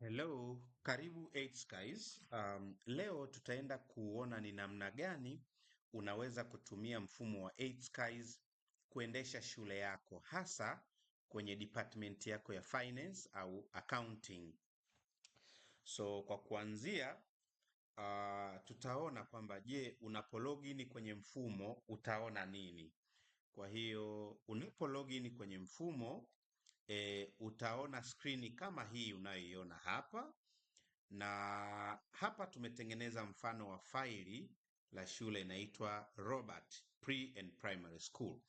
Hello, karibu 8 Skies. Leo tutaenda kuona ni namna gani unaweza kutumia mfumo wa 8 Skies kuendesha shule yako hasa kwenye department yako ya finance au accounting. So kwa kuanzia tutaona kwamba je, unapo login kwenye mfumo utaona nini? Kwa hiyo unapo login kwenye mfumo utaona skrini kama hii unayoiona hapa, na hapa tumetengeneza mfano wa faili la shule inaitwa Robert Pre and Primary School.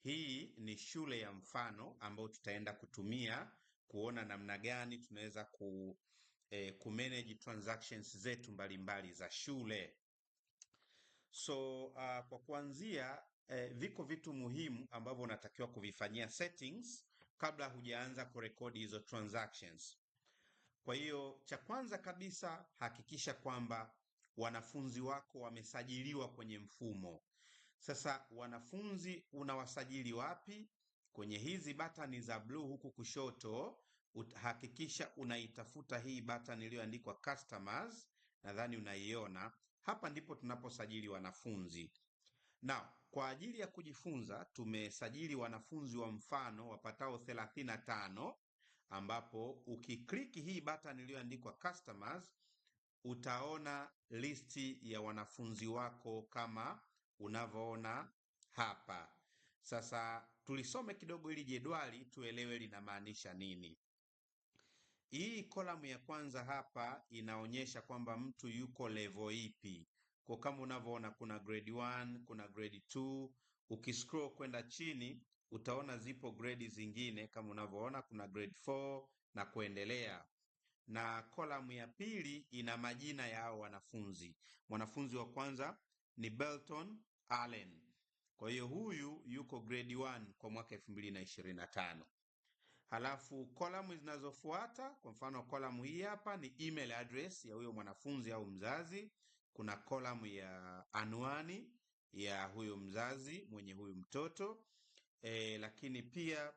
Hii ni shule ya mfano ambayo tutaenda kutumia kuona namna gani tunaweza kumanage transactions zetu mbalimbali za shule. So kwa kuanzia viko vitu muhimu ambavyo unatakiwa kuvifanyia settings kabla hujaanza kurekodi hizo transactions. Kwa hiyo cha kwanza kabisa, hakikisha kwamba wanafunzi wako wamesajiliwa kwenye mfumo. Sasa wanafunzi unawasajili wapi? Kwenye hizi batani za blue huku kushoto, hakikisha unaitafuta hii batani iliyoandikwa customers, nadhani unaiona. Hapa ndipo tunaposajili wanafunzi. Na kwa ajili ya kujifunza tumesajili wanafunzi wa mfano wapatao 35, ambapo ukikliki hii button iliyoandikwa customers utaona listi ya wanafunzi wako kama unavyoona hapa. Sasa tulisome kidogo ili jedwali tuelewe linamaanisha nini. Hii kolamu ya kwanza hapa inaonyesha kwamba mtu yuko level ipi. Kwa kama unavyoona kuna grade 1, kuna grade 2. Ukiscroll kwenda chini utaona zipo grade zingine kama unavyoona kuna grade 4 na kuendelea. Na kolamu ya pili ina majina ya hao wanafunzi. Mwanafunzi wa kwanza ni Belton Allen. Kwa hiyo huyu yuko grade 1 kwa mwaka 2025. Halafu kolamu zinazofuata, kwa mfano kolamu hii hapa ni email address ya huyo mwanafunzi au mzazi. Kuna kolamu ya anwani ya huyo mzazi mwenye huyu mtoto. Lakini pia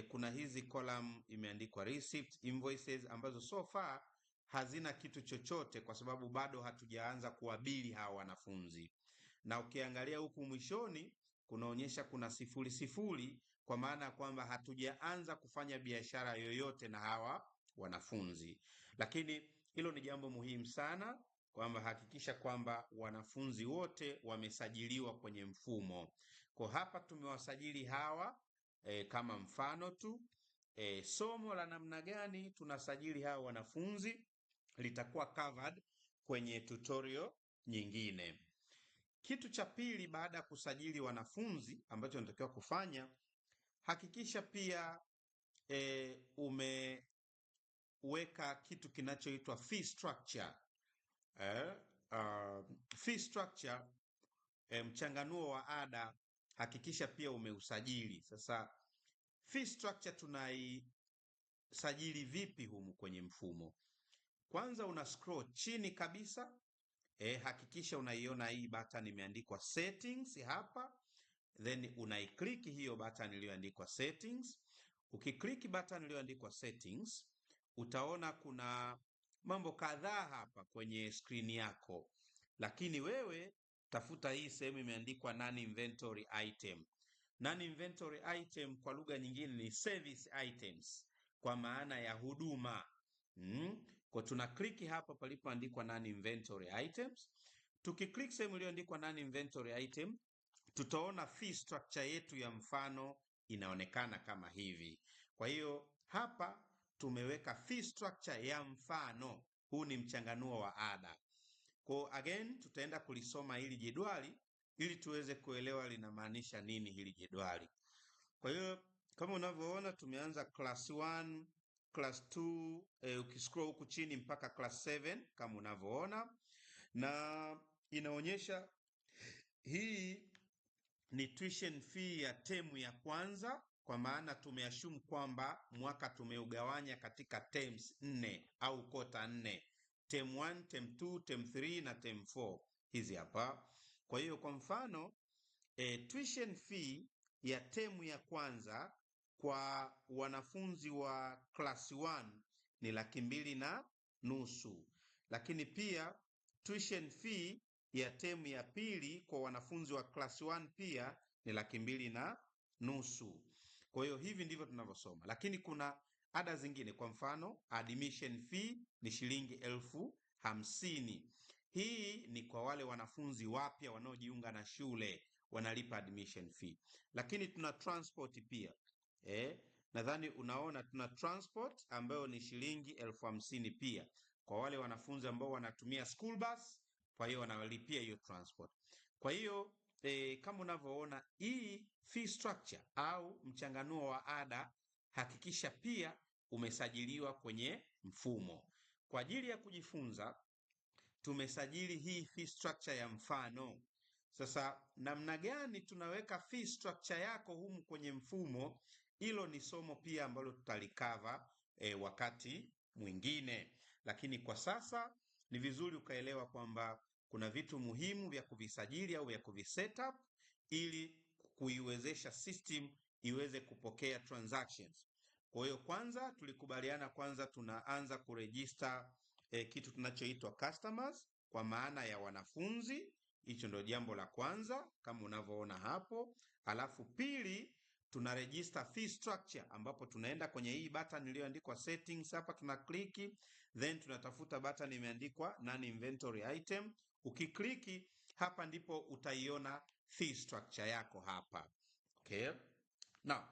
kuna hizi kolamu imeandikwa receipt, invoices, ambazo so far hazina kitu chochote kwa sababu bado hatujaanza kuwabili hawa wanafunzi. Na ukiangalia huku mwishoni kunaonyesha kuna 0 kwa maana ya kwamba hatujaanza kufanya biashara yoyote na hawa wanafunzi. Lakini hilo ni jambo muhimu sana, kwamba hakikisha kwamba wanafunzi wote wamesajiliwa kwenye mfumo. Kwa hapa tumewasajili hawa kama mfano tu. Somo la namna gani tunasajili hawa wanafunzi litakuwa covered kwenye tutorial nyingine. Kitu cha pili, baada ya kusajili wanafunzi, ambacho unatakiwa kufanya, hakikisha pia umeweka kitu kinachoitwa fee structure. Fee structure, mchanganuo wa ada, hakikisha pia umeusajili. Sasa fee structure tunaisajili vipi humu kwenye mfumo? Kwanza una scroll chini kabisa, hakikisha unaiona hii button imeandikwa settings hapa, then unaiclick hiyo button iliyoandikwa settings. Ukiclick button iliyoandikwa settings, utaona kuna mambo kadhaa hapa kwenye screen yako, lakini wewe tafuta hii sehemu imeandikwa non inventory item. Non inventory item kwa lugha nyingine ni service items, kwa maana ya huduma. Kwa tuna click hapa palipoandikwa non inventory items. Tukiclick sehemu iliyoandikwa non inventory item, tutaona fee structure yetu ya mfano inaonekana kama hivi. Kwa hiyo hapa tumeweka fee structure ya mfano. Huu ni mchanganuo wa ada. Kwa again tutaenda kulisoma hili jedwali ili tuweze kuelewa linamaanisha nini hili jedwali. Kwa hiyo kama unavyoona tumeanza class 1, class 2, ukiscroll huku chini mpaka class 7 kama unavyoona, na inaonyesha hii ni tuition fee ya temu ya kwanza, kwa maana tumeassume kwamba mwaka tumeugawanya katika terms 4 au kota 4: term 1, term 2, term 3 na term 4. Hizi hapa. Kwa hiyo kwa mfano tuition fee ya temu ya kwanza kwa wanafunzi wa class 1 ni 2,500. Lakini pia tuition fee ya term ya pili kwa wanafunzi wa class 1 pia ni 2,500. Kwa hiyo hivi ndivyo tunavyosoma, lakini kuna ada zingine. Kwa mfano admission fee ni shilingi 50,000. Hii ni kwa wale wanafunzi wapya wanaojiunga na shule, wanalipa admission fee. Lakini tuna transport pia. Nadhani unaona tuna transport ambayo ni shilingi 50,000 pia kwa wale wanafunzi ambao wanatumia school bus, kwa hiyo wanalipia hiyo transport. Kwa hiyo kama unavyoona hii fee structure au mchanganuo wa ada, hakikisha pia umesajiliwa kwenye mfumo. Kwa ajili ya kujifunza tumesajili hii fee structure ya mfano. Sasa namna gani tunaweka fee structure yako humu kwenye mfumo, hilo ni somo pia ambalo tutalikava wakati mwingine, lakini kwa sasa ni vizuri ukaelewa kwamba kuna vitu muhimu vya kuvisajili au vya kuvisetup ili kuiwezesha system iweze kupokea transactions. Kwa hiyo kwanza tulikubaliana kwanza tunaanza kuregister kitu tunachoitwa customers kwa maana ya wanafunzi. Hicho ndio jambo la kwanza kama unavyoona hapo. Alafu pili tuna register fee structure, ambapo tunaenda kwenye hii button iliyoandikwa settings hapa, tuna kliki, then tunatafuta button imeandikwa non inventory item. Ukikliki hapa ndipo utaiona fee structure yako hapa. Okay? Now,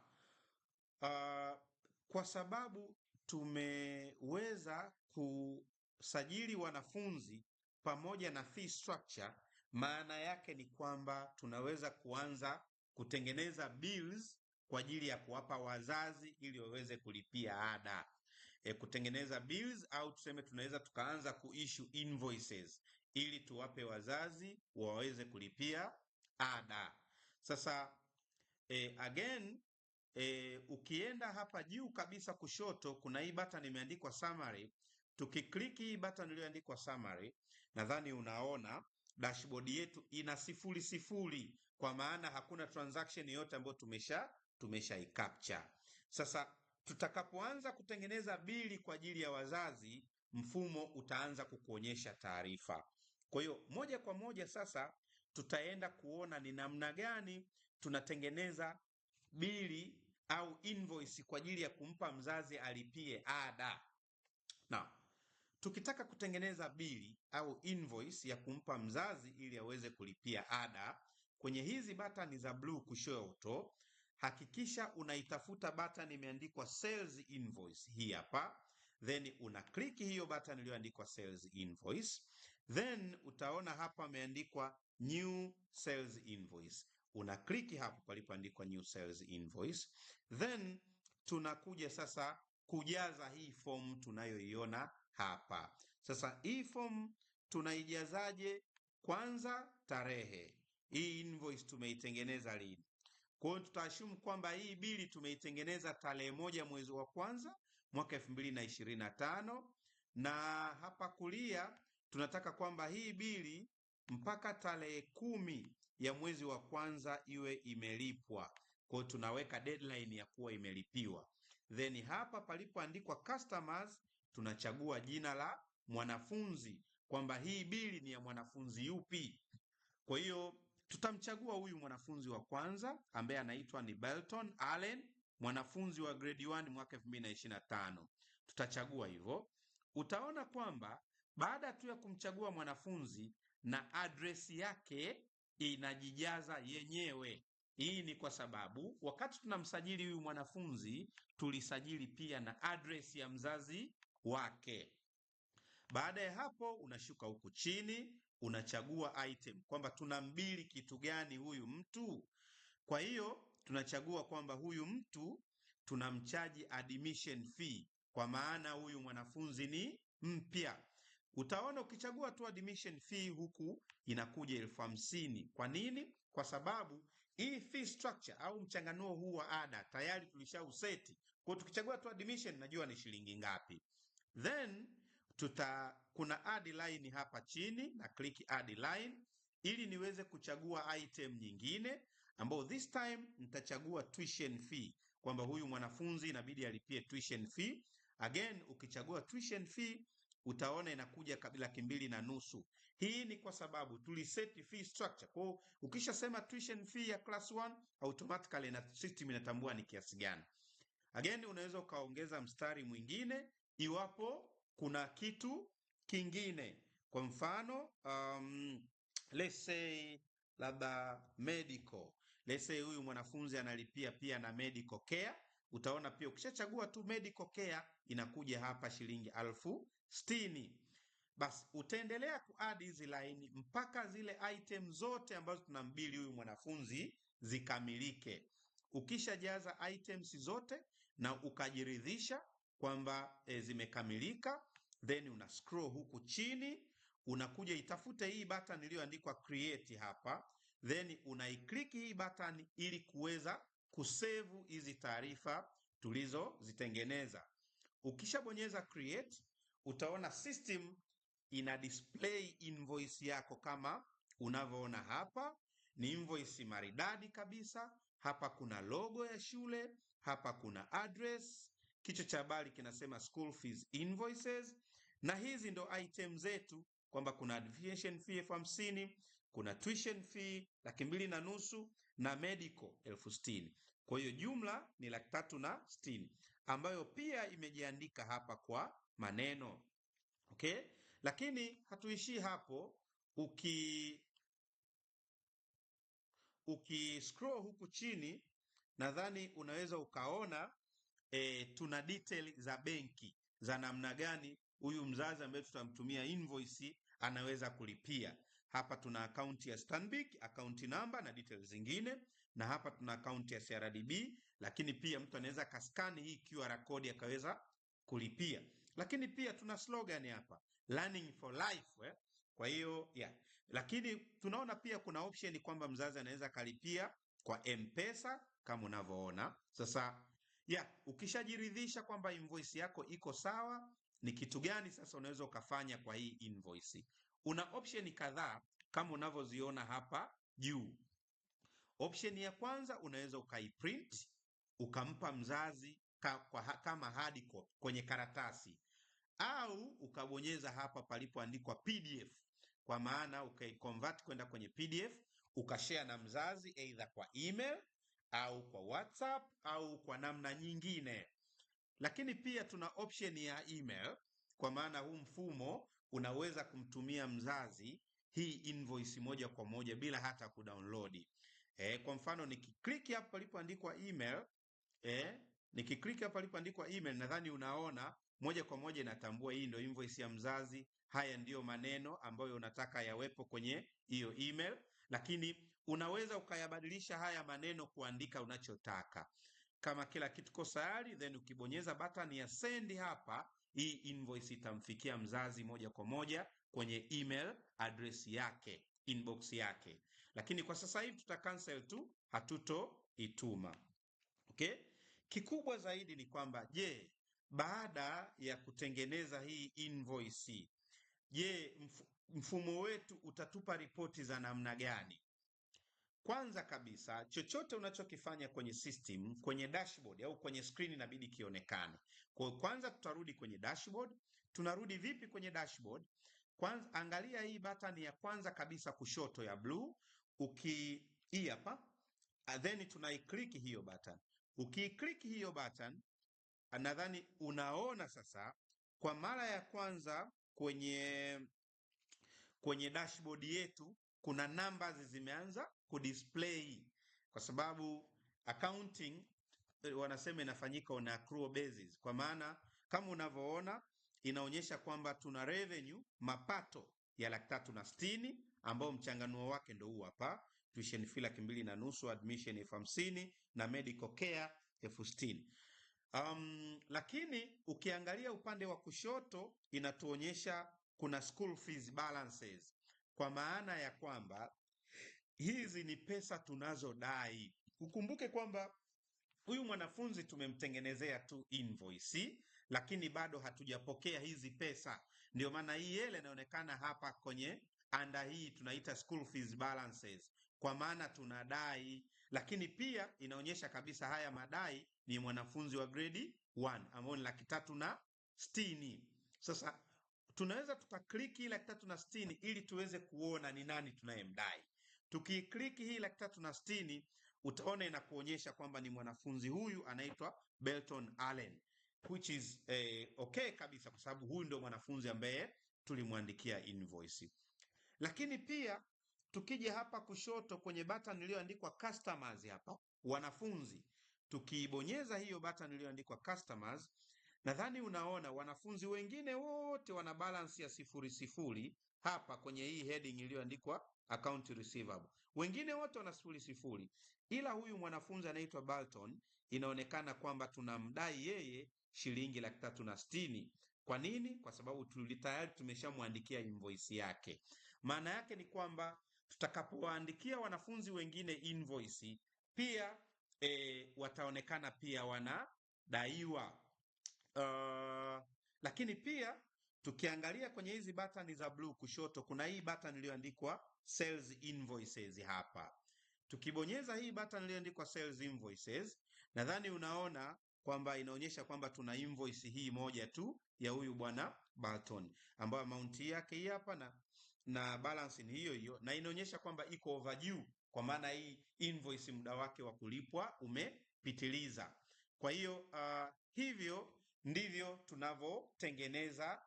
kwa sababu tumeweza kusajili wanafunzi pamoja na fee structure, maana yake ni kwamba tunaweza kuanza kutengeneza bills kwa ajili ya kuwapa wazazi ili waweze kulipia ada. Kutengeneza bills au tuseme tunaweza tukaanza kuissue invoices ili tuwape wazazi waweze kulipia ada. Sasa again ukienda hapa juu kabisa kushoto kuna hii button imeandikwa summary. Tukikliki hii button iliyoandikwa summary, nadhani unaona dashboard yetu ina 0 kwa maana hakuna transaction yoyote ambayo tumesha capture. Sasa tutakapoanza kutengeneza bili kwa ajili ya wazazi, mfumo utaanza kukuonyesha taarifa. Kwa hiyo moja kwa moja sasa tutaenda kuona ni namna gani tunatengeneza bili au invoice kwa ajili ya kumpa mzazi alipie ada. Na tukitaka kutengeneza bili au invoice ya kumpa mzazi ili aweze kulipia ada, kwenye hizi button za blue kushoto, hakikisha unaitafuta button imeandikwa sales invoice, hii hapa. Then una click hiyo button iliyoandikwa sales invoice. Then utaona hapa imeandikwa new sales invoice. Una kliki hapo palipoandikwa new sales invoice. Then tunakuja sasa kujaza hii form tunayoiona hapa. Sasa hii form tunaijazaje? Kwanza tarehe. Hii invoice tumeitengeneza lini? Kwa hiyo tutaashumu kwamba hii bili tumeitengeneza tarehe 1 mwezi wa kwanza mwaka 2025, na hapa kulia tunataka kwamba hii bili mpaka tarehe 10 ya mwezi wa kwanza iwe imelipwa. Kwa hiyo tunaweka deadline ya kuwa imelipiwa. Then hapa palipoandikwa customers tunachagua jina la mwanafunzi kwamba hii bili ni ya mwanafunzi yupi. Kwa hiyo tutamchagua huyu mwanafunzi wa kwanza ambaye anaitwa ni Belton Allen, mwanafunzi wa grade 1 mwaka 2025. Tutachagua hivyo. Utaona kwamba baada tu ya kumchagua mwanafunzi na address yake inajijaza yenyewe. Hii ni kwa sababu wakati tunamsajili huyu mwanafunzi tulisajili pia na address ya mzazi wake. Baada ya hapo unashuka huku chini unachagua item kwamba tunambili kitu gani huyu mtu. Kwa hiyo tunachagua kwamba huyu mtu tunamchaji admission fee kwa maana huyu mwanafunzi ni mpya. Utaona ukichagua tu admission fee huku inakuja 50,000. Kwa nini? Kwa sababu hii fee structure au mchanganuo huu wa ada tayari tulishauseti. Kwa hiyo tukichagua tu admission najua ni shilingi ngapi. Then kuna add line hapa chini na click add line ili niweze kuchagua item nyingine ambao this time nitachagua tuition fee kwamba huyu mwanafunzi inabidi alipie tuition fee Again, ukichagua tuition fee utaona inakuja 2,250. Hii ni kwa sababu tuliseti fee structure. Kwa hiyo ukishasema tuition fee ya class 1 automatically na system inatambua ni kiasi gani. Again, unaweza ukaongeza mstari mwingine iwapo kuna kitu kingine. Kwa mfano, let's say labda medical. Let's say huyu mwanafunzi analipia pia na medical care. Utaona pia ukishachagua tu medical care inakuja hapa shilingi 60,000. Basi utaendelea kuadd hizi line mpaka zile item zote ambazo tunambili huyu mwanafunzi zikamilike. Ukishajaza items zote na ukajiridhisha kwamba zimekamilika, then una scroll huku chini, unakuja itafute hii button iliyoandikwa create hapa, then unaiclick hii button ili kuweza kusave hizi taarifa tulizozitengeneza. Ukishabonyeza create, utaona system ina display invoice yako kama unavyoona hapa. Ni invoice maridadi kabisa. Hapa kuna logo ya shule, hapa kuna address, kichwa cha habari kinasema school fees invoices, na hizi ndo item zetu kwamba kuna admission fee 50,000, kuna tuition fee 2,250 na medical 60,000. Kwa hiyo jumla ni 360,000 ambayo pia imejiandika hapa kwa maneno. Okay? Lakini hatuishii hapo. Scroll huku chini, nadhani unaweza ukaona tuna detail za benki za namna gani huyu mzazi ambaye tutamtumia invoice anaweza kulipia. Hapa tuna akaunti ya Stanbic, akaunti namba na details zingine, na hapa tuna akaunti ya CRDB, lakini pia mtu anaweza kaskani hii QR code akaweza kulipia. Lakini pia tuna slogan hapa, learning for life. Kwa hiyo lakini tunaona pia kuna option kwamba mzazi anaweza kalipia kwa M-Pesa kama unavyoona. Sasa ukishajiridhisha kwamba invoice yako iko sawa, ni kitu gani sasa unaweza ukafanya kwa hii invoice? Una option kadhaa kama unavyoziona hapa juu. Option ya kwanza, unaweza ukaiprint ukampa mzazi kama hard copy kwenye karatasi, au ukabonyeza hapa palipoandikwa PDF, kwa maana ukaiconvert kwenda kwenye PDF ukashare na mzazi either kwa email au kwa WhatsApp au kwa namna nyingine. Lakini pia tuna option ya email, kwa maana huu mfumo unaweza kumtumia mzazi hii invoice moja kwa moja bila hata kudownload. Kwa mfano nikiklik hapa palipoandikwa email, nikiklik hapa palipoandikwa email, nadhani unaona moja kwa moja inatambua hii ndio invoice ya mzazi. Haya ndiyo maneno ambayo unataka yawepo kwenye hiyo email, lakini unaweza ukayabadilisha haya maneno kuandika unachotaka. Kama kila kitu kiko tayari, then ukibonyeza button ya send hapa, hii invoice itamfikia mzazi moja kwa moja kwenye email address yake, inbox yake. Lakini kwa sasa hivi tuta cancel tu, hatutoituma. Okay? Kikubwa zaidi ni kwamba baada ya kutengeneza hii invoice, mfumo wetu utatupa ripoti za namna gani? Kwanza kabisa, chochote unachokifanya kwenye system, kwenye dashboard au kwenye screen inabidi kionekane. Kwa kwanza tutarudi kwenye dashboard. Tunarudi vipi kwenye dashboard? Kwanza angalia hii button ya kwanza kabisa kushoto ya blue, hii hapa, then tunaiclick hiyo button. Ukiclick hiyo button, nadhani unaona sasa kwa mara ya kwanza kwenye dashboard yetu kuna numbers zimeanza kudisplay, kwa sababu accounting wanasema inafanyika on accrual basis. Kwa maana kama unavyoona inaonyesha kwamba tuna revenue, mapato ya 360,000 ambao mchanganuo wake ndio huu hapa, tuition fee 2,250, admission 50,000 na medical care 60,000. Lakini ukiangalia upande wa kushoto inatuonyesha kuna school fees balances, kwa maana ya kwamba hizi ni pesa tunazodai. Ukumbuke kwamba huyu mwanafunzi tumemtengenezea tu invoice, lakini bado hatujapokea hizi pesa. Ndio maana hii ile inaonekana hapa kwenye anda hii tunaita school fees balances, kwa maana tunadai. Lakini pia inaonyesha kabisa haya madai ni mwanafunzi wa grade 1 ambao ni 360,000. Sasa tunaweza tukakliki hii 360,000 ili tuweze kuona ni nani tunayemdai. Tukikliki hii 360,000 utaona inakuonyesha kwamba ni mwanafunzi huyu anaitwa Belton Allen, which is okay kabisa, kwa sababu huyu ndio mwanafunzi ambaye tulimwandikia invoice. Lakini pia tukija hapa kushoto kwenye button iliyoandikwa customers, hapa wanafunzi, tukiibonyeza hiyo button iliyoandikwa customers, nadhani unaona wanafunzi wengine wote wana balance ya 0 hapa kwenye hii heading iliyoandikwa account receivable. Wengine wote wana 0, ila huyu mwanafunzi anaitwa Balton inaonekana kwamba tunamdai yeye shilingi 360,000. Kwa nini? Kwa sababu tayari tumeshamwandikia invoice yake. Maana yake ni kwamba tutakapowaandikia wanafunzi wengine invoice pia wataonekana pia wanadaiwa. Lakini pia tukiangalia kwenye hizi button za blue kushoto, kuna hii button iliyoandikwa sales invoices hapa. Tukibonyeza hii button iliyoandikwa sales invoices, nadhani unaona kwamba inaonyesha kwamba tuna invoice hii moja tu ya huyu bwana Balton, ambayo amount yake hii hapa na balance ni hiyo hiyo, na inaonyesha kwamba iko overdue, kwa maana hii invoice muda wake wa kulipwa umepitiliza. Kwa hiyo hivyo ndivyo tunavyotengeneza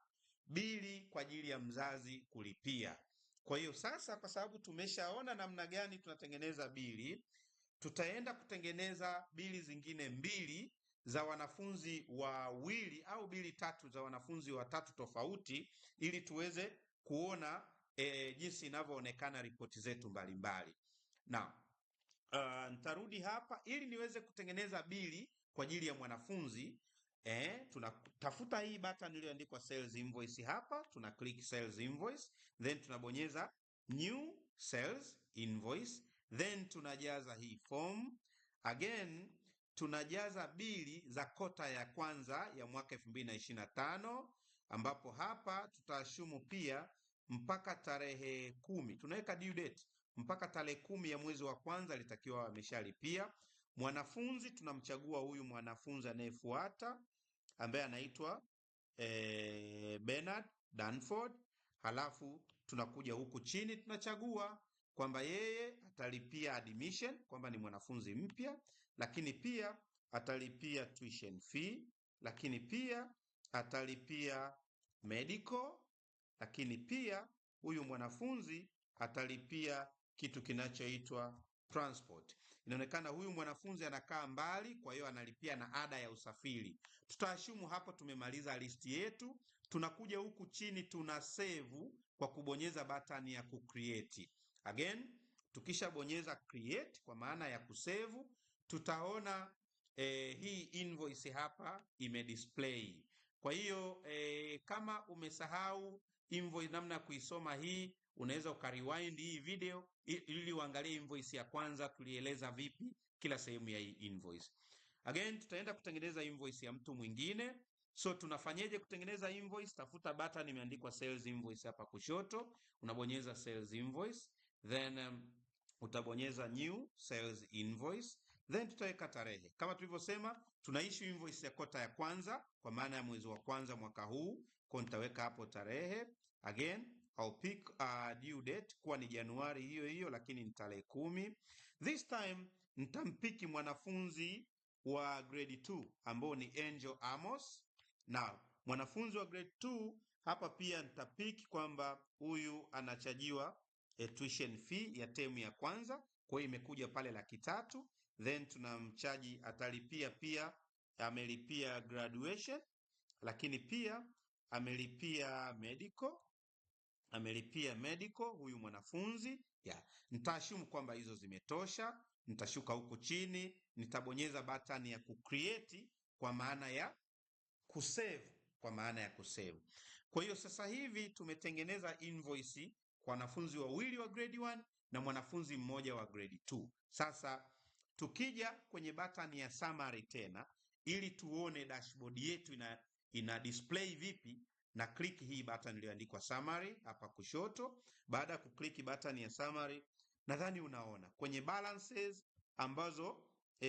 bili kwa ajili ya mzazi kulipia. Kwa hiyo sasa, kwa sababu tumeshaona namna gani tunatengeneza bili, tutaenda kutengeneza bili zingine mbili za wanafunzi wawili au bili tatu za wanafunzi watatu tofauti, ili tuweze kuona jinsi inavyoonekana ripoti zetu mbalimbali. Na nitarudi hapa ili niweze kutengeneza bili kwa ajili ya mwanafunzi. Tunatafuta hii button iliyoandikwa sales invoice hapa, tuna click sales invoice, then tunabonyeza new sales invoice, then tunajaza hii form. Again tunajaza bili za kota ya kwanza ya mwaka 2025, ambapo hapa tutaashumu pia mpaka tarehe 10. Tunaweka due date mpaka tarehe 10 ya mwezi wa kwanza alitakiwa ameshalipia. Mwanafunzi tunamchagua huyu mwanafunzi anayefuata ambaye anaitwa Bernard Danford. Halafu tunakuja huku chini tunachagua kwamba yeye atalipia admission, kwamba ni mwanafunzi mpya, lakini pia atalipia tuition fee, lakini pia atalipia medical, lakini pia huyu mwanafunzi atalipia kitu kinachoitwa transport. Inaonekana huyu mwanafunzi anakaa mbali, kwa hiyo analipia na ada ya usafiri. Tutaashumu hapo tumemaliza listi yetu. Tunakuja huku chini tuna save kwa kubonyeza button ya kucreate. Again, tukishabonyeza create kwa maana ya kusave, tutaona hii invoice hapa imedisplay. Kwa hiyo kama umesahau invoice namna ya kuisoma hii, unaweza ukarewind hii video ili uangalie invoice ya kwanza tulieleza vipi kila sehemu ya hii invoice. Again, tutaenda kutengeneza invoice ya mtu mwingine. So tunafanyeje kutengeneza invoice? Tafuta button imeandikwa sales invoice hapa kushoto, unabonyeza sales invoice, then utabonyeza new sales invoice, then tutaweka tarehe. Kama tulivyosema, tuna issue invoice ya kota ya kwanza kwa maana ya mwezi wa kwanza mwaka huu, kwa nitaweka hapo tarehe. Again, I'll pick due date kuwa ni Januari hiyo hiyo, lakini ni tarehe 10. This time nitampiki mwanafunzi wa grade 2 ambao ni Angel Amos. Na mwanafunzi wa grade 2 hapa pia nitapiki kwamba huyu anachajiwa tuition fee ya term ya kwanza, kwa hiyo imekuja pale 300,000. Then tunamchaji atalipia pia, amelipia graduation, lakini pia amelipia medical huyu mwanafunzi. Nitaashumu kwamba hizo zimetosha. Nitashuka huku chini, nitabonyeza button ya kucreate kwa maana ya kusave, Kwa hiyo sasa hivi tumetengeneza invoice kwa wanafunzi wawili wa grade 1 na mwanafunzi mmoja wa grade 2. Sasa tukija kwenye button ya summary tena, ili tuone dashboard yetu ina display vipi, na click hii button iliyoandikwa summary hapa kushoto. Baada ya kuclick button ya summary, nadhani unaona kwenye balances ambazo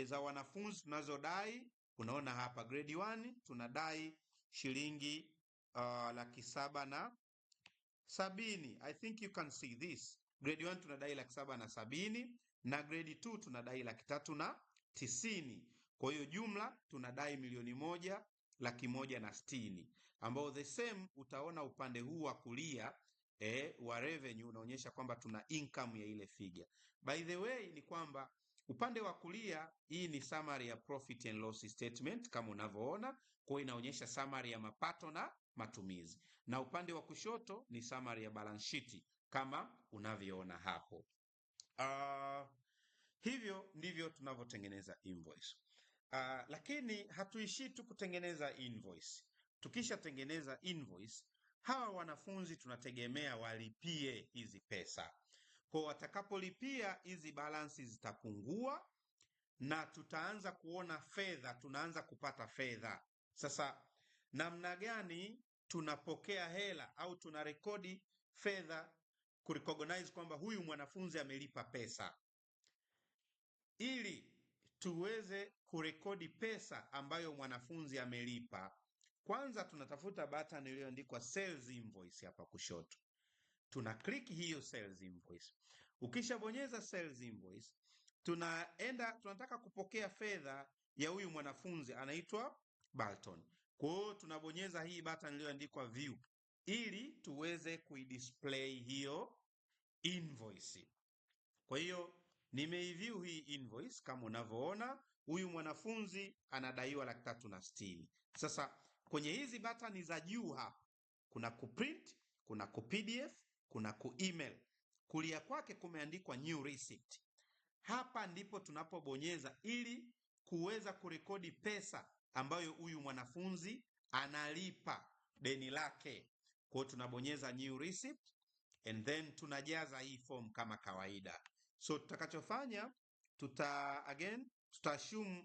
za wanafunzi tunazodai unaona hapa grade 1 tunadai shilingi 770,000. I think you can see this. Grade 1 tunadai 770,000 na grade 2 tunadai 390,000. Kwa hiyo jumla tunadai 1,160,000, ambao the same utaona upande huu wa kulia wa revenue unaonyesha kwamba tuna income ya ile figure. By the way ni kwamba upande wa kulia hii ni summary ya profit and loss statement kama unavyoona, kwa hiyo inaonyesha summary ya mapato na matumizi, na upande wa kushoto ni summary ya balance sheet kama unavyoona hapo. Hivyo ndivyo tunavyotengeneza invoice. Lakini hatuishii tu kutengeneza invoice. Tukishatengeneza invoice, hawa wanafunzi tunategemea walipie hizi pesa. Kwa watakapolipia hizi balansi zitapungua na tutaanza kuona fedha, tunaanza kupata fedha. Sasa namna gani tunapokea hela au tunarekodi fedha kurecognize kwamba huyu mwanafunzi amelipa pesa? Ili tuweze kurekodi pesa ambayo mwanafunzi amelipa, kwanza tunatafuta button iliyoandikwa sales invoice hapa kushoto. Tuna click hiyo sales invoice. Ukishabonyeza sales invoice, tunataka kupokea fedha ya huyu mwanafunzi anaitwa Balton. Kwa hiyo tunabonyeza hii button iliyoandikwa view ili tuweze kuidisplay hiyo invoice. Kwa hiyo nimeiview hii invoice kama unavyoona, huyu mwanafunzi anadaiwa 360,000. Sasa kwenye hizi button za juu hapa kuna kuprint, kuna kupdf, kuna kuemail. Kulia kwake kumeandikwa new receipt. Hapa ndipo tunapobonyeza ili kuweza kurekodi pesa ambayo huyu mwanafunzi analipa deni lake. Kwa hiyo tunabonyeza new receipt and then tunajaza hii form kama kawaida. So tutakachofanya assume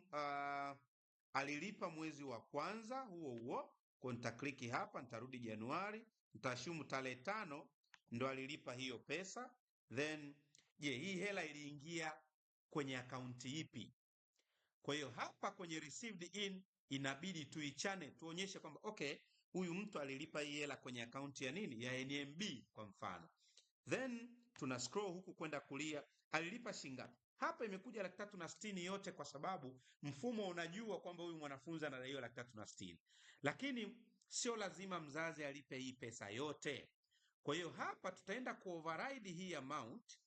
alilipa mwezi wa kwanza huo. Kwa nitakliki hapa, nitarudi Januari, nitaassume tarehe 5 ndo alilipa hiyo pesa. Then hii hela iliingia kwenye akaunti ipi? Kwa hiyo hapa kwenye received in inabidi tuichane, tuonyeshe kwamba okay, huyu mtu alilipa hii hela kwenye akaunti ya nini, ya NMB kwa mfano. Then tuna scroll huku kwenda kulia, alilipa shingapi? Hapa imekuja 360,000 yote kwa sababu mfumo unajua kwamba huyu mwanafunzi anadaiwa 360,000. Lakini sio lazima mzazi alipe hii pesa yote. Kwa hiyo hapa tutaenda kuoverride hii amount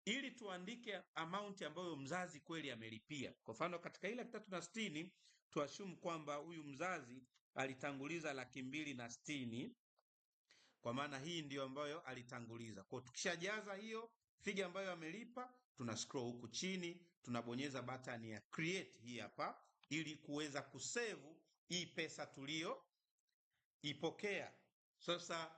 ili tuandike amount ambayo mzazi kweli amelipia. Kwa mfano katika ile 360,000 tuassume kwamba huyu mzazi alitanguliza 260,000, kwa maana hii ndio ambayo alitanguliza. Kwa tukishajaza hiyo figa ambayo amelipa, tuna scroll huku chini, tunabonyeza button ya create hii hapa ili kuweza kusave hii pesa tulio ipokea. Sasa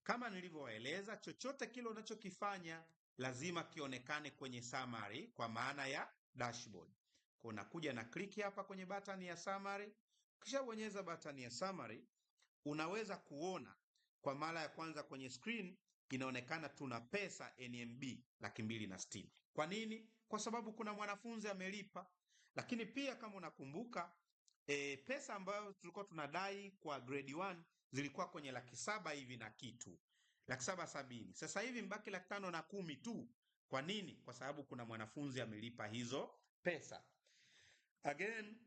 kama nilivyowaeleza, chochote kile unachokifanya lazima kionekane kwenye summary kwa maana ya dashboard. Kwa unakuja na click hapa kwenye button ya summary. Kisha bonyeza button ya summary, unaweza kuona kwa mara ya kwanza kwenye screen inaonekana tuna pesa NMB 260,000. Kwa nini? Kwa sababu kuna mwanafunzi amelipa. Lakini pia kama unakumbuka pesa ambayo tulikuwa tunadai kwa grade 1 zilikuwa kwenye 700,000 hivi na kitu, 770,000. Sasa hivi mbaki 510,000 tu. Kwa nini? Kwa sababu kuna mwanafunzi amelipa hizo pesa. Again,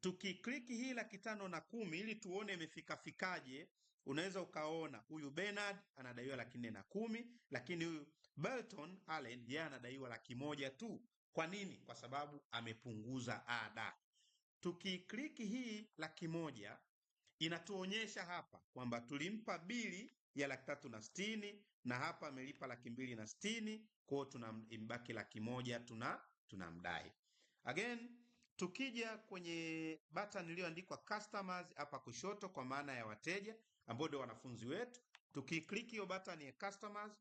tukikliki hii 510,000 ili tuone imefika fikaje, unaweza ukaona huyu Bernard anadaiwa 410,000, lakini huyu Belton Allen yeye anadaiwa 100,000 tu. Kwa nini? Kwa sababu amepunguza ada. Tukikliki hii 100,000 inatuonyesha hapa kwamba tulimpa bili ya 360,000 na hapa amelipa 260,000, kwa hiyo tunambaki 100,000 tunamdai. Again, tukija kwenye button iliyoandikwa customers hapa kushoto kwa maana ya wateja ambao ndio wanafunzi wetu, tukiklik hiyo button ya customers,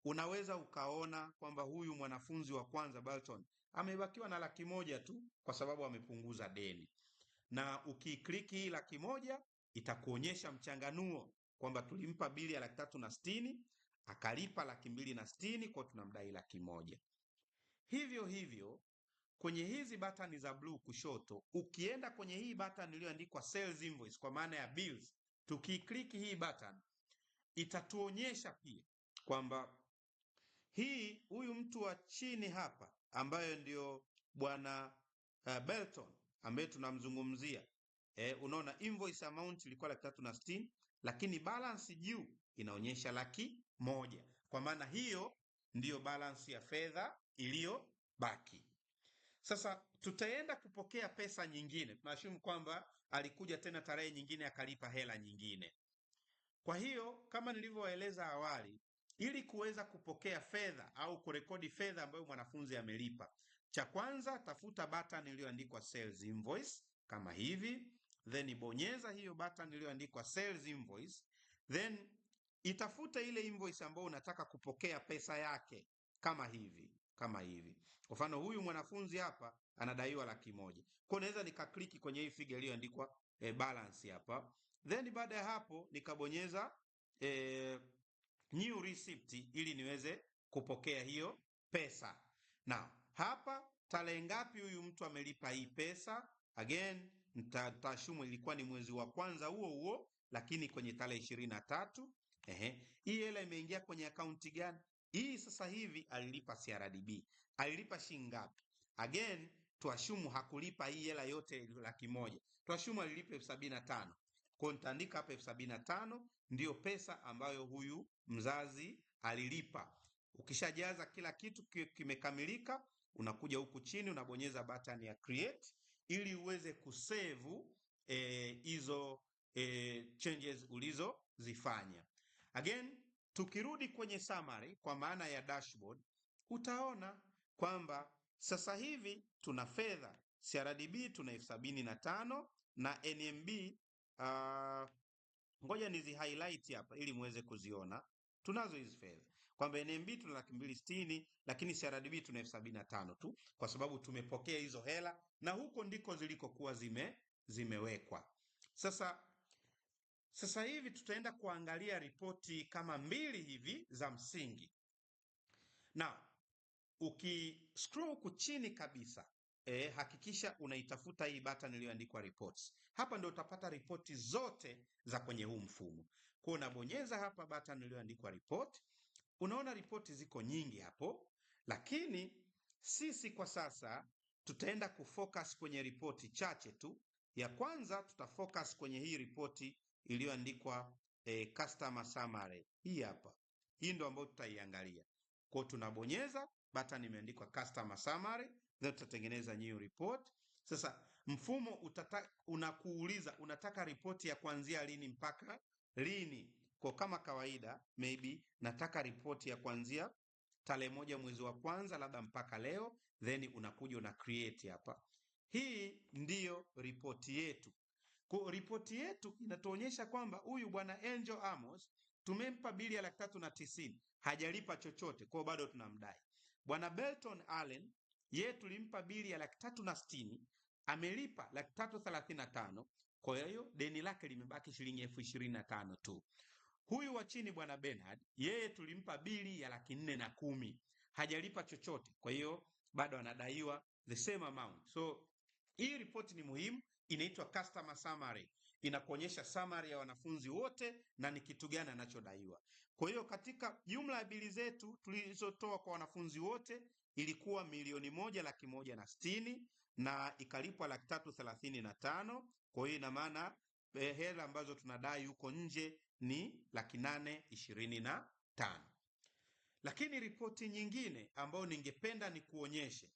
unaweza ukaona kwamba huyu mwanafunzi wa kwanza Balton amebakiwa na 100,000 tu kwa sababu amepunguza deni. Na ukikliki hii 100,000 itakuonyesha mchanganuo kwamba tulimpa bili ya 360,000 akalipa 260,000, kwa tunamdai 100,000. Hivyo hivyo kwenye hizi button za blue kushoto, ukienda kwenye hii button iliyoandikwa sales invoice kwa maana ya bills, tukikliki hii button itatuonyesha pia kwamba huyu mtu wa chini hapa ambayo ndio bwana Belton ambaye tunamzungumzia, unaona invoice amount ilikuwa 360, lakini balance juu inaonyesha 100,000. Kwa maana hiyo ndiyo balance ya fedha iliyobaki. Sasa tutaenda kupokea pesa nyingine. Tunashumu kwamba alikuja tena tarehe nyingine akalipa hela nyingine. Kwa hiyo kama nilivyoeleza awali, ili kuweza kupokea fedha au kurekodi fedha ambayo mwanafunzi amelipa, cha kwanza tafuta button iliyoandikwa sales invoice kama hivi, then bonyeza hiyo button iliyoandikwa sales invoice, then itafuta ile invoice ambayo unataka kupokea pesa yake kama hivi. Kwa mfano huyu mwanafunzi hapa anadaiwa 100,000. Kwa naweza nikakliki kwenye hii figure iliyoandikwa balance hapa. Then baada ya hapo nikabonyeza new receipt ili niweze kupokea hiyo pesa. Na hapa tarehe ngapi huyu mtu amelipa hii pesa? Again, nitashumu ilikuwa ni mwezi wa kwanza huo, lakini kwenye tarehe 23. Hii hela imeingia kwenye akaunti gani? Hii sasa hivi alilipa CRDB. Alilipa shilingi ngapi? Again, tuashumu hakulipa hii hela yote 100,000. Tuashumu alilipa 75,000. Kwa nitaandika hapa 75,000 ndio pesa ambayo huyu mzazi alilipa. Ukishajaza kila kitu kimekamilika, unakuja huku chini unabonyeza button ya create ili uweze kusave hizo changes ulizozifanya. Again, tukirudi kwenye summary kwa maana ya dashboard, utaona kwamba sasa hivi tuna fedha CRDB tuna 75,000 na NMB ngoja nizi highlight hapa ili muweze kuziona. Tunazo hizi fedha kwamba NMB tuna 260,000 lakini CRDB tuna 75,000 tu, kwa sababu tumepokea hizo hela na huko ndiko zilikokuwa zimewekwa. Sasa hivi tutaenda kuangalia ripoti kama 2 hivi za msingi. Na ukiscroll huku chini kabisa, hakikisha unaitafuta hii button iliyoandikwa reports. Hapa ndio utapata ripoti zote za kwenye huu mfumo. Kwa unabonyeza hapa button iliyoandikwa report. Unaona ripoti ziko nyingi hapo, lakini sisi kwa sasa tutaenda kufocus kwenye ripoti chache tu. Ya kwanza tutafocus kwenye hii ripoti iliyoandikwa customer summary. Hii hapa. Hii ndio ambayo tutaiangalia. Kwa tunabonyeza button imeandikwa customer summary, then tutatengeneza new report. Sasa mfumo unakuuliza unataka ripoti ya kuanzia lini mpaka lini. Kwa kama kawaida, maybe nataka ripoti ya kuanzia tarehe 1 mwezi wa kwanza labda mpaka leo, then unakuja una create hapa. Hii ndiyo ripoti yetu. Kwa ripoti yetu inatuonyesha kwamba huyu bwana Angel Amos tumempa bili ya 390,000, hajalipa chochote, kwa bado tunamdai. Bwana Belton Allen yeye tulimpa bili ya 360,000, amelipa 335,000, kwa hiyo deni lake limebaki shilingi 25,000 tu. Huyu wa chini bwana Bernard yeye tulimpa bili ya 410,000, hajalipa chochote, kwa hiyo bado anadaiwa the same amount. So hii ripoti ni muhimu, inaitwa customer summary. Inakuonyesha summary ya wanafunzi wote na ni kitu gani anachodaiwa. Kwa hiyo katika jumla ya bili zetu tulizotoa kwa wanafunzi wote ilikuwa 1,160,000 na ikalipwa 335,000. Kwa hiyo ina maana hela ambazo tunadai huko nje ni 825,000. Lakini ripoti nyingine ambayo ningependa nikuonyeshe,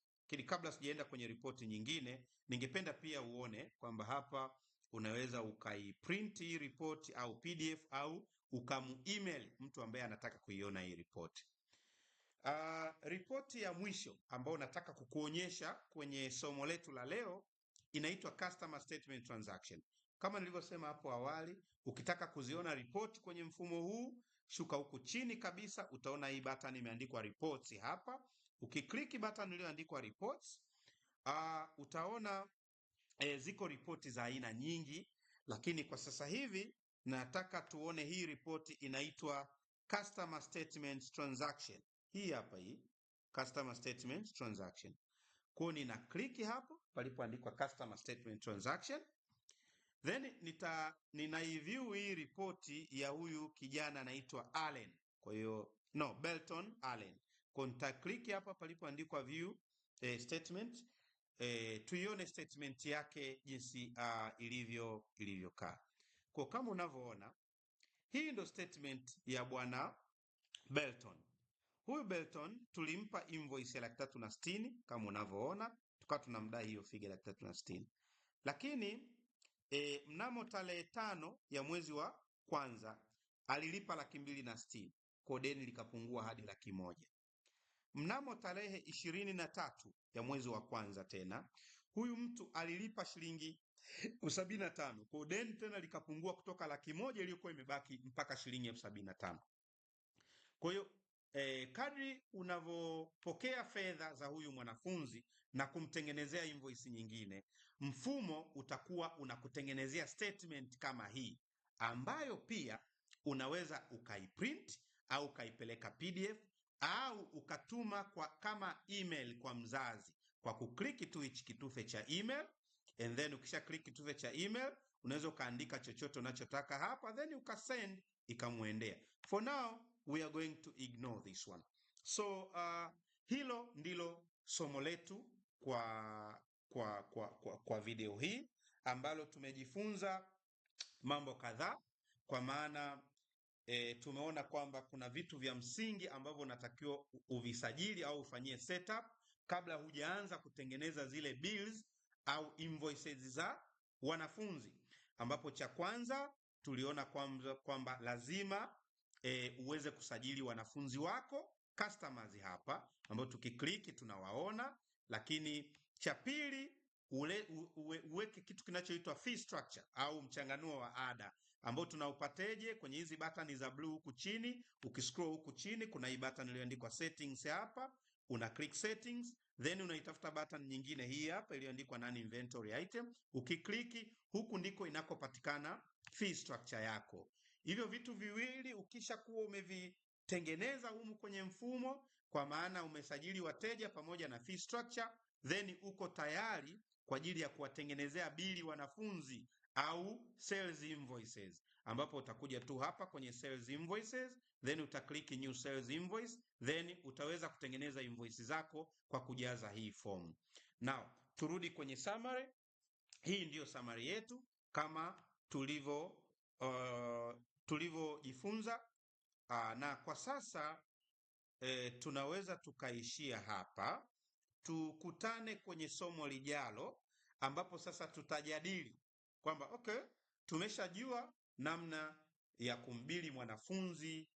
kabla sijaenda kwenye ripoti nyingine, ningependa pia uone kwamba hapa unaweza ukaiprint hii ripoti au PDF au ukamu-email mtu ambaye anataka kuiona hii ripoti. Ripoti ya mwisho ambayo nataka kukuonyesha kwenye somo letu la leo inaitwa Customer Statement Transaction. Kama nilivyosema hapo awali, ukitaka kuziona ripoti kwenye mfumo huu, shuka huku chini kabisa, utaona hii button imeandikwa reports hapa. Ukikliki button iliyoandikwa reports, utaona ziko ripoti za aina nyingi, lakini kwa sasa hivi nataka tuone hii ripoti inaitwa Customer Statement Transaction. Hii hapa hii Customer Statement Transaction. Kwa hiyo nina click hapo palipoandikwa customer statement transaction, then ninaiview hii ripoti ya huyu kijana anaitwa Allen. Kwa hiyo Belton Allen. Kwa nita click hapa palipoandikwa view statement, tuione statement yake jinsi ilivyokaa. Kwa kama unavyoona, hii ndo statement ya bwana Belton. Huyu Belton tulimpa invoice ya 360,000 kama unavyoona, tukawa tunamdai hiyo figa 360,000. Lakini mnamo tarehe 5 ya mwezi wa kwanza alilipa 260,000, kwa deni likapungua hadi 100,000. Mnamo tarehe 23 ya mwezi wa kwanza tena huyu mtu alilipa shilingi 75,000, kwa deni tena likapungua kutoka 100,000 iliyokuwa imebaki mpaka shilingi 75,000. Kwa hiyo kadri unavyopokea fedha za huyu mwanafunzi na kumtengenezea invoice nyingine, mfumo utakuwa unakutengenezea statement kama hii, ambayo pia unaweza ukaiprint au ukaipeleka PDF au ukatuma kama email kwa mzazi kwa kukliki tu hichi kitufe cha email, and then ukisha click kitufe cha email unaweza ukaandika chochote unachotaka hapa, then ukasend ikamwendea. For now we are going to ignore this one. So hilo ndilo somo letu kwa video hii, ambalo tumejifunza mambo kadhaa, kwa maana tumeona kwamba kuna vitu vya msingi ambavyo unatakiwa uvisajili au ufanyie setup kabla hujaanza kutengeneza zile bills au invoices za wanafunzi, ambapo cha kwanza tuliona kwamba lazima uweze kusajili wanafunzi wako customers hapa, ambao tukikliki tunawaona. Lakini cha pili, uweke kitu kinachoitwa fee structure au mchanganuo wa ada, ambao tunaupateje? Kwenye hizi button za blue huku chini. Ukiscroll huku chini kuna hii button iliyoandikwa settings hapa, una click settings, then unaitafuta button nyingine hii hapa iliyoandikwa non inventory item. Ukikliki huku ndiko inakopatikana fee structure yako. Hivyo vitu viwili ukisha kuwa umevitengeneza humu kwenye mfumo, kwa maana umesajili wateja pamoja na fee structure, then uko tayari kwa ajili ya kuwatengenezea bili wanafunzi au sales invoices, ambapo utakuja tu hapa kwenye sales invoices, then utaklik new sales invoice, then utaweza kutengeneza invoice zako kwa kujaza hii form. Now turudi kwenye summary. Hii ndiyo summary yetu kama tulivyojifunza, na kwa sasa tunaweza tukaishia hapa. Tukutane kwenye somo lijalo, ambapo sasa tutajadili kwamba okay, tumeshajua namna ya kumbili mwanafunzi,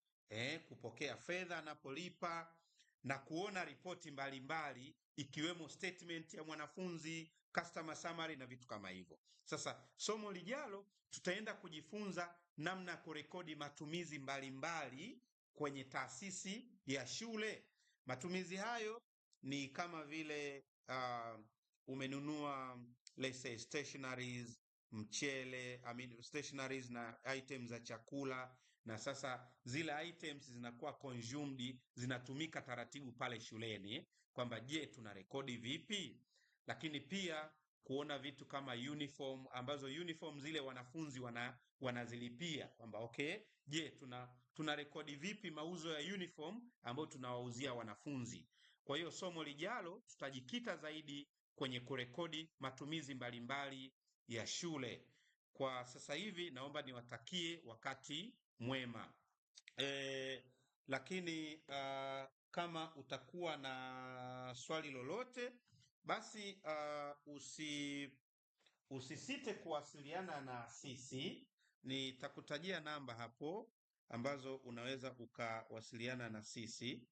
kupokea fedha anapolipa na kuona ripoti mbalimbali ikiwemo statement ya mwanafunzi, customer summary na vitu kama hivyo. Sasa somo lijalo tutaenda kujifunza namna ya kurekodi matumizi mbalimbali kwenye taasisi ya shule. Matumizi hayo ni kama vile umenunua let's say stationaries, mchele, stationaries na items za chakula, na sasa zile items zinakuwa consumed, zinatumika taratibu pale shuleni, kwamba je, tuna rekodi vipi? Lakini pia kuona vitu kama uniform, ambazo uniform zile wanafunzi wanazilipia, kwamba okay, je, tuna rekodi vipi mauzo ya uniform ambayo tunawauzia wanafunzi. Kwa hiyo somo lijalo tutajikita zaidi kwenye kurekodi matumizi mbalimbali ya shule. Kwa sasa hivi naomba niwatakie wakati mwema. Lakini kama utakuwa na swali lolote, basi usisite kuwasiliana na sisi. Nitakutajia namba hapo ambazo unaweza ukawasiliana na sisi.